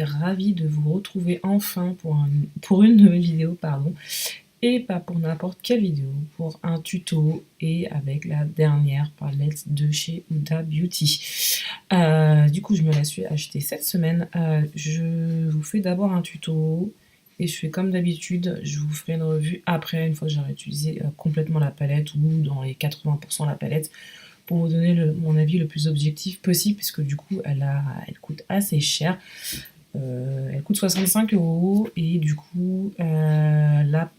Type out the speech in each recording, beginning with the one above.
ravie de vous retrouver enfin pour une nouvelle vidéo, pardon, et pas pour n'importe quelle vidéo, pour un tuto et avec la dernière palette de chez Huda Beauty. Du coup, je me la suis achetée cette semaine. Je vous fais d'abord un tuto et je fais comme d'habitude, je vous ferai une revue après, une fois que j'aurai utilisé complètement la palette ou dans les 80% la palette, pour vous donner mon avis le plus objectif possible, puisque du coup, elle coûte assez cher. Elle coûte 65 € et du coup, là,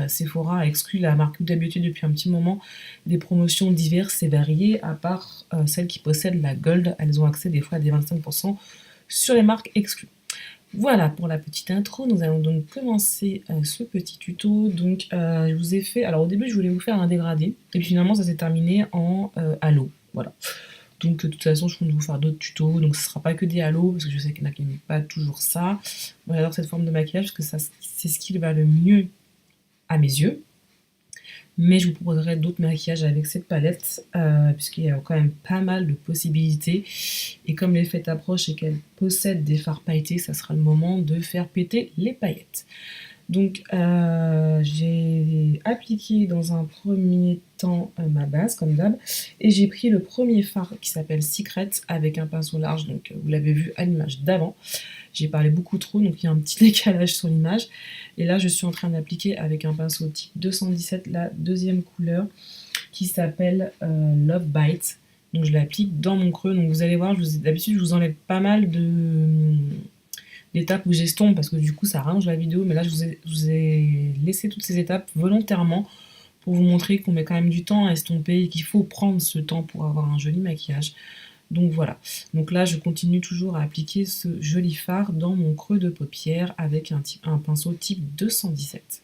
Sephora a exclu la marque Huda Beauty depuis un petit moment des promotions diverses et variées, à part celles qui possèdent la Gold. Elles ont accès des fois à des 25% sur les marques exclues. Voilà pour la petite intro, nous allons donc commencer ce petit tuto. Donc je vous ai fait, alors au début je voulais vous faire un dégradé, et puis finalement ça s'est terminé en halo, voilà. Donc de toute façon je compte vous faire d'autres tutos, donc ce sera pas que des halos, parce que je sais qu'il y en a qui n'aiment pas toujours ça. Moi j'adore cette forme de maquillage, parce que c'est ce qui va le mieux à mes yeux. Mais je vous proposerai d'autres maquillages avec cette palette, puisqu'il y a quand même pas mal de possibilités. Et comme les fêtes approchent et qu'elle possède des fards pailletés, ça sera le moment de faire péter les paillettes. Donc j'ai appliqué dans un premier temps ma base comme d'hab, et j'ai pris le premier fard qui s'appelle Secret avec un pinceau large, donc vous l'avez vu à l'image d'avant. J'ai parlé beaucoup trop, donc il y a un petit décalage sur l'image. Et là, je suis en train d'appliquer avec un pinceau type 217 la deuxième couleur qui s'appelle Love Bite. Donc je l'applique dans mon creux. Donc vous allez voir, d'habitude, je vous enlève pas mal d'étapes où j'estompe parce que du coup, ça rallonge la vidéo. Mais là, je vous ai laissé toutes ces étapes volontairement pour vous montrer qu'on met quand même du temps à estomper et qu'il faut prendre ce temps pour avoir un joli maquillage. Donc voilà, donc là je continue toujours à appliquer ce joli fard dans mon creux de paupière avec un pinceau type 217.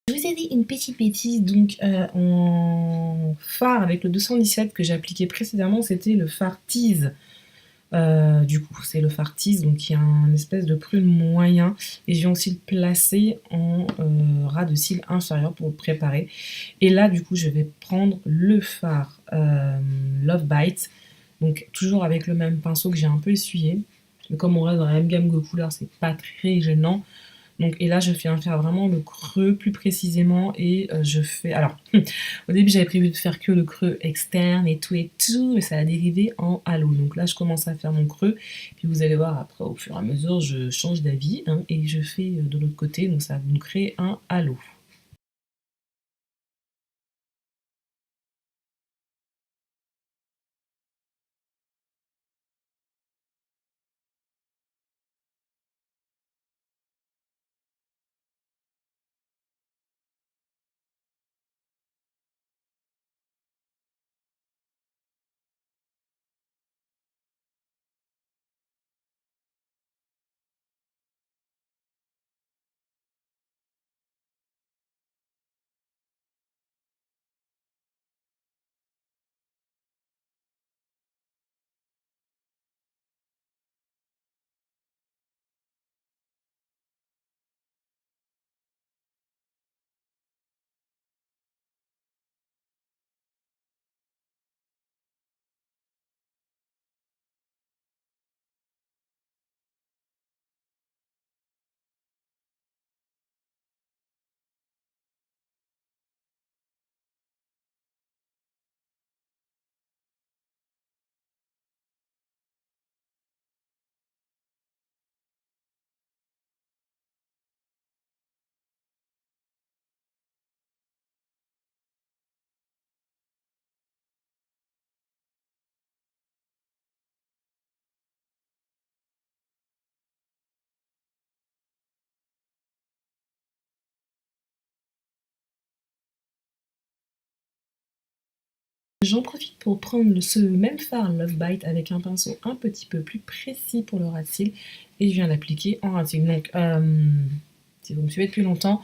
Je vous ai dit une petite bêtise, donc en fard avec le 217 que j'ai appliqué précédemment, c'était le fard Tease. Du coup, c'est le fard Tease, donc il y a un espèce de prune moyen, et je viens aussi le placer en ras de cils inférieur pour le préparer. Et là, du coup, je vais prendre le fard Love Bite, donc toujours avec le même pinceau que j'ai un peu essuyé. Mais comme on reste dans la même gamme de couleurs, c'est pas très gênant. Donc, et là, je viens faire vraiment le creux plus précisément, et je fais... Alors, au début, j'avais prévu de faire que le creux externe et tout, mais ça a dérivé en halo. Donc là, je commence à faire mon creux, puis vous allez voir après, au fur et à mesure, je change d'avis, hein, et je fais de l'autre côté, donc ça va nous créer un halo. J'en profite pour prendre ce même fard Love Bite avec un pinceau un petit peu plus précis pour le ras de cils et je viens l'appliquer en ras de cils. Donc, si vous me suivez depuis longtemps,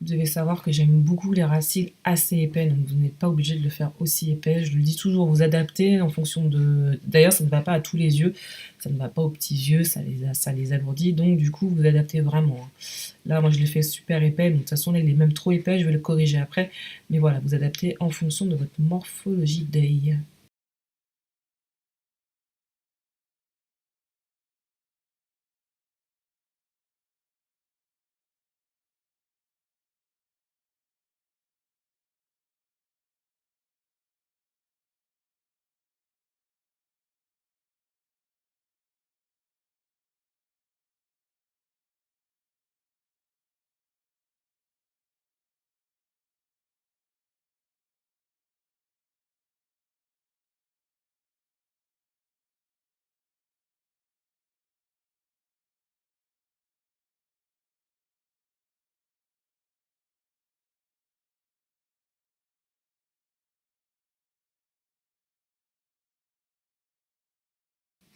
vous devez savoir que j'aime beaucoup les ras de cils assez épais, donc vous n'êtes pas obligé de le faire aussi épais. Je le dis toujours, vous adaptez en fonction de... D'ailleurs, ça ne va pas à tous les yeux, ça ne va pas aux petits yeux, ça les alourdit, donc du coup, vous adaptez vraiment, hein. Là, moi, je l'ai fait super épais, donc de toute façon, là, il est même trop épais, je vais le corriger après. Mais voilà, vous adaptez en fonction de votre morphologie d'œil.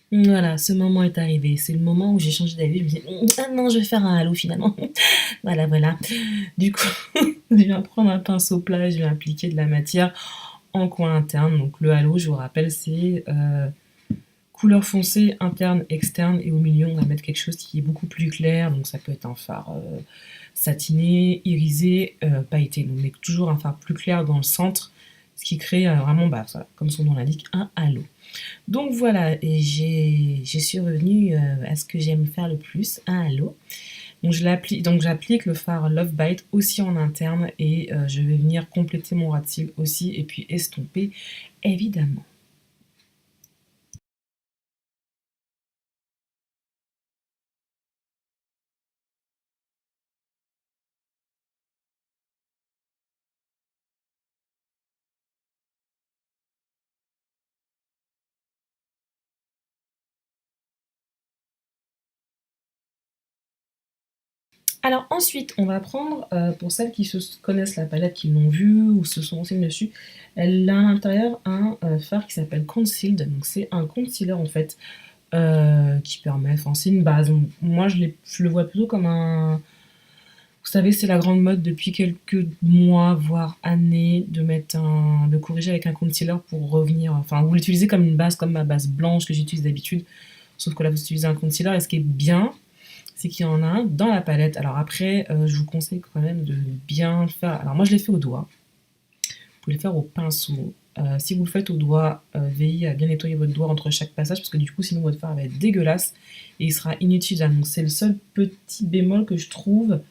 Voilà, ce moment est arrivé. C'est le moment où j'ai changé d'avis. Je me dis, ah non, je vais faire un halo finalement. Voilà, voilà. Du coup, je viens prendre un pinceau plat, je vais appliquer de la matière en coin interne. Donc le halo, je vous rappelle, c'est couleur foncée, interne, externe. Et au milieu, on va mettre quelque chose qui est beaucoup plus clair. Donc ça peut être un fard satiné, irisé, pailleté. Donc on met toujours un fard plus clair dans le centre, ce qui crée vraiment, bah, voilà, comme son nom l'indique, un halo. Donc voilà, et je suis revenue à ce que j'aime faire le plus, un halo. Donc j'applique le fard Love Bite aussi en interne et je vais venir compléter mon ras de cils aussi et puis estomper évidemment. Alors ensuite, on va prendre, pour celles qui connaissent la palette, qui l'ont vue ou se sont renseignées dessus, elle a à l'intérieur un fard qui s'appelle Concealed. Donc c'est un concealer en fait qui permet, enfin c'est une base. Moi je le vois plutôt comme un... Vous savez, c'est la grande mode depuis quelques mois, voire années, de corriger avec un concealer pour revenir. Enfin, vous l'utilisez comme une base, comme ma base blanche que j'utilise d'habitude. Sauf que là, vous utilisez un concealer. Et ce qui est bien, c'est qu'il y en a un dans la palette. Alors après, je vous conseille quand même de bien le faire. Alors moi, je l'ai fait au doigt. Vous pouvez le faire au pinceau. Si vous le faites au doigt, veillez à bien nettoyer votre doigt entre chaque passage parce que du coup, sinon votre fard va être dégueulasse et il sera inutilisable. Donc c'est le seul petit bémol que je trouve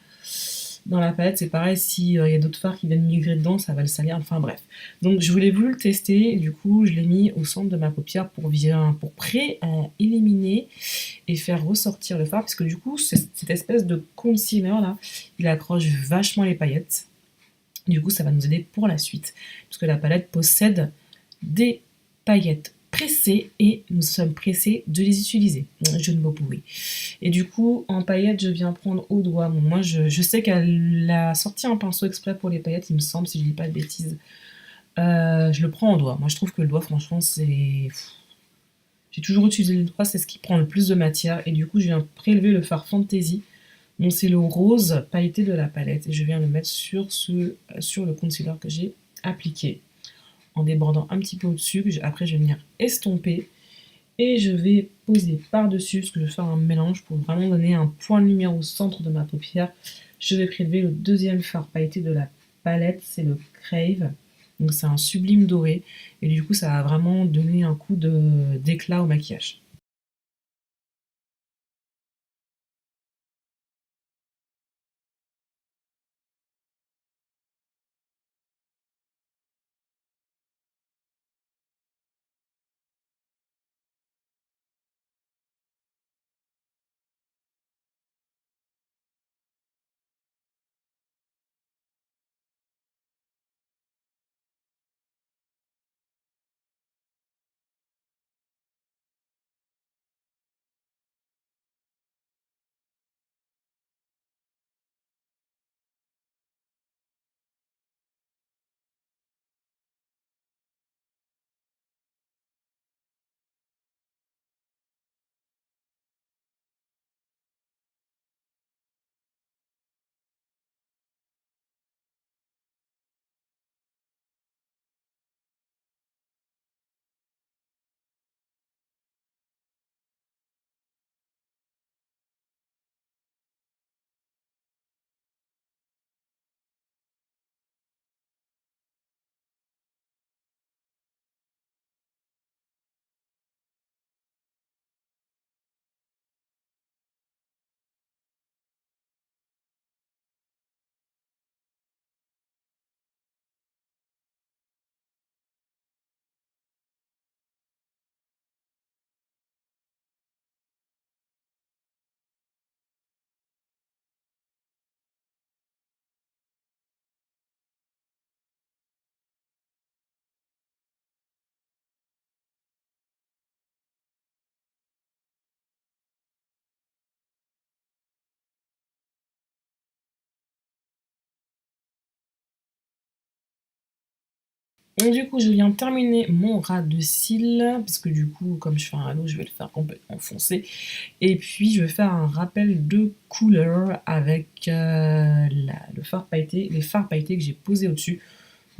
dans la palette. C'est pareil, s'il y a d'autres fards qui viennent migrer dedans, ça va le salir. Enfin bref. Donc je voulais voulu le tester. Et du coup, je l'ai mis au centre de ma paupière pour pré-éliminer et faire ressortir le fard parce que du coup, cette espèce de concealer là, il accroche vachement les paillettes. Du coup, ça va nous aider pour la suite, puisque la palette possède des paillettes pressées et nous sommes pressés de les utiliser. Je ne m'en pouvais. Et du coup, en paillettes, je viens prendre au doigt. Bon, moi, je sais qu'elle a sorti un pinceau exprès pour les paillettes, il me semble, si je dis pas de bêtises. Je le prends au doigt. Moi, je trouve que le doigt, franchement, c'est... J'ai toujours utilisé le doigt, c'est ce qui prend le plus de matière. Et du coup, je viens prélever le fard Fantasy. Donc c'est le rose pailleté de la palette et je viens le mettre sur le concealer que j'ai appliqué en débordant un petit peu au-dessus. Après je vais venir estomper et je vais poser par-dessus parce que je vais faire un mélange pour vraiment donner un point de lumière au centre de ma paupière. Je vais prélever le deuxième fard pailleté de la palette, c'est le Crave. Donc c'est un sublime doré et du coup ça va vraiment donner un coup d'éclat au maquillage. Donc du coup, je viens terminer mon ras de cils, parce que du coup, comme je fais un halo, je vais le faire complètement foncé. Et puis, je vais faire un rappel de couleur avec le fard pailleté, les fards pailletés que j'ai posés au-dessus.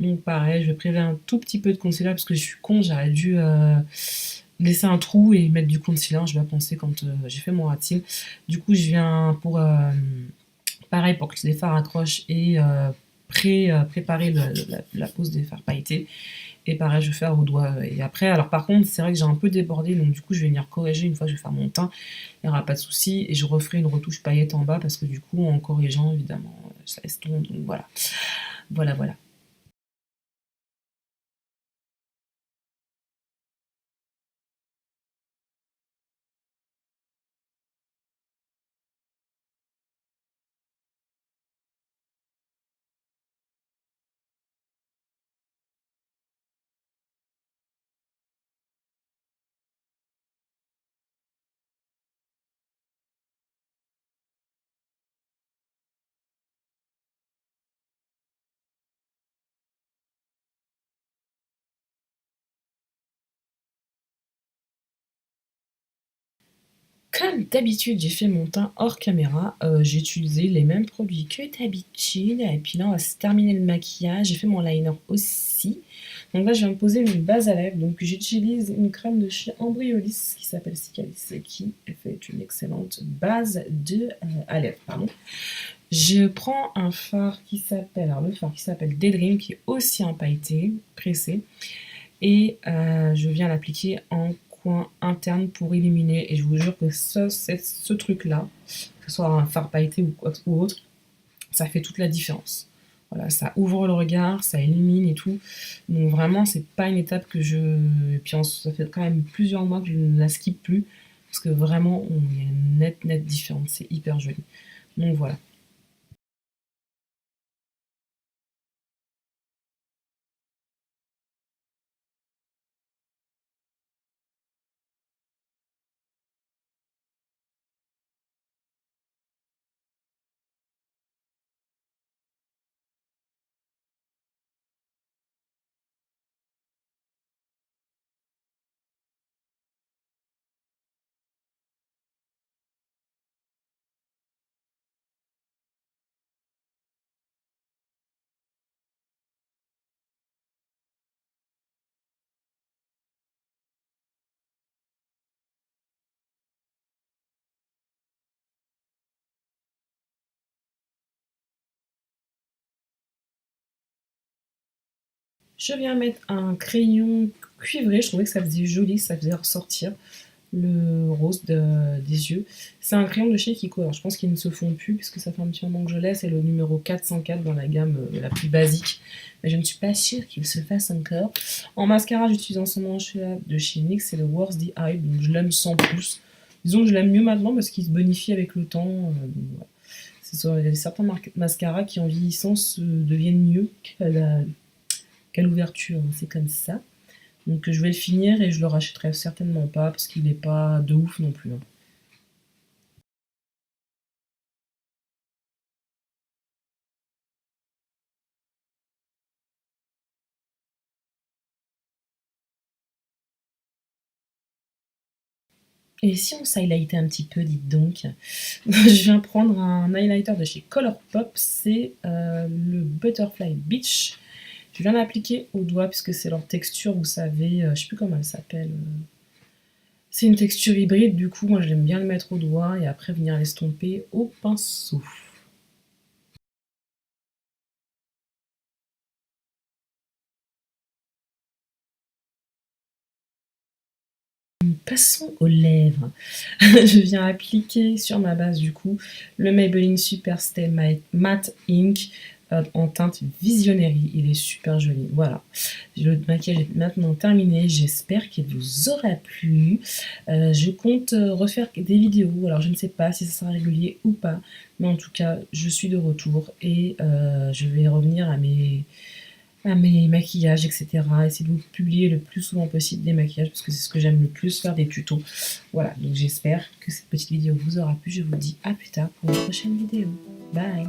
Donc pareil, je vais prélever un tout petit peu de concealer, parce que je suis con, j'aurais dû laisser un trou et mettre du concealer, je vais penser quand j'ai fait mon ras de cils. Du coup, je viens pour... pareil, pour que les fards accrochent et préparer la pose des fards pailletés. Et pareil, je vais faire au doigt. Et après, alors par contre, c'est vrai que j'ai un peu débordé, donc du coup, je vais venir corriger une fois que je vais faire mon teint. Il n'y aura pas de souci. Et je referai une retouche paillette en bas, parce que du coup, en corrigeant, évidemment, ça estompe. Donc voilà. Voilà, voilà. Comme d'habitude, j'ai fait mon teint hors caméra. J'ai utilisé les mêmes produits que d'habitude. Et puis là, on va se terminer le maquillage. J'ai fait mon liner aussi. Donc là, je viens de poser une base à lèvres. Donc j'utilise une crème de chez Ambriolis qui s'appelle Cicalis, qui fait une excellente base à lèvres. Pardon. Je prends un fard qui s'appelle, alors le fard qui s'appelle Daydream, qui est aussi un pailleté pressé. Et je viens l'appliquer en coin interne pour illuminer. Et je vous jure que ce truc-là, que ce soit un fard pailleté ou autre, ça fait toute la différence. Voilà, ça ouvre le regard, ça illumine et tout. Donc vraiment, c'est pas une étape que je... Et puis ça fait quand même plusieurs mois que je ne la skip plus. Parce que vraiment, il y a une nette différence. C'est hyper joli. Donc voilà. Je viens mettre un crayon cuivré, je trouvais que ça faisait joli, ça faisait ressortir le rose des yeux. C'est un crayon de chez Kiko, alors je pense qu'ils ne se font plus puisque ça fait un petit moment que je l'ai, c'est le numéro 404 dans la gamme la plus basique. Mais je ne suis pas sûre qu'il se fasse encore. En mascara, j'utilise en ce moment de chez NYX, c'est le Worst the Eye, donc je l'aime sans plus. Disons que je l'aime mieux maintenant parce qu'il se bonifie avec le temps. Voilà. Il y a certains mascaras qui en vieillissant deviennent mieux qu'à l'ouverture, c'est comme ça. Donc je vais le finir et je le rachèterai certainement pas parce qu'il n'est pas de ouf non plus. Hein. Et si on s'highlightait un petit peu, dites donc, je viens prendre un highlighter de chez Colourpop, c'est le Butterfly Beach. Je viens l'appliquer au doigt puisque c'est leur texture, vous savez, je sais plus comment elle s'appelle. C'est une texture hybride, du coup, moi j'aime bien le mettre au doigt et après venir l'estomper au pinceau. Passons aux lèvres. Je viens appliquer sur ma base du coup le Maybelline Super Stay Matte Ink en teinte Visionary. Il est super joli. Voilà. Le maquillage est maintenant terminé. J'espère qu'il vous aura plu. Je compte refaire des vidéos. Alors je ne sais pas si ça sera régulier ou pas. Mais en tout cas, je suis de retour et je vais revenir à mes maquillages, etc. Essayer de vous publier le plus souvent possible des maquillages parce que c'est ce que j'aime le plus, faire des tutos. Voilà, donc j'espère que cette petite vidéo vous aura plu. Je vous dis à plus tard pour une prochaine vidéo. Bye!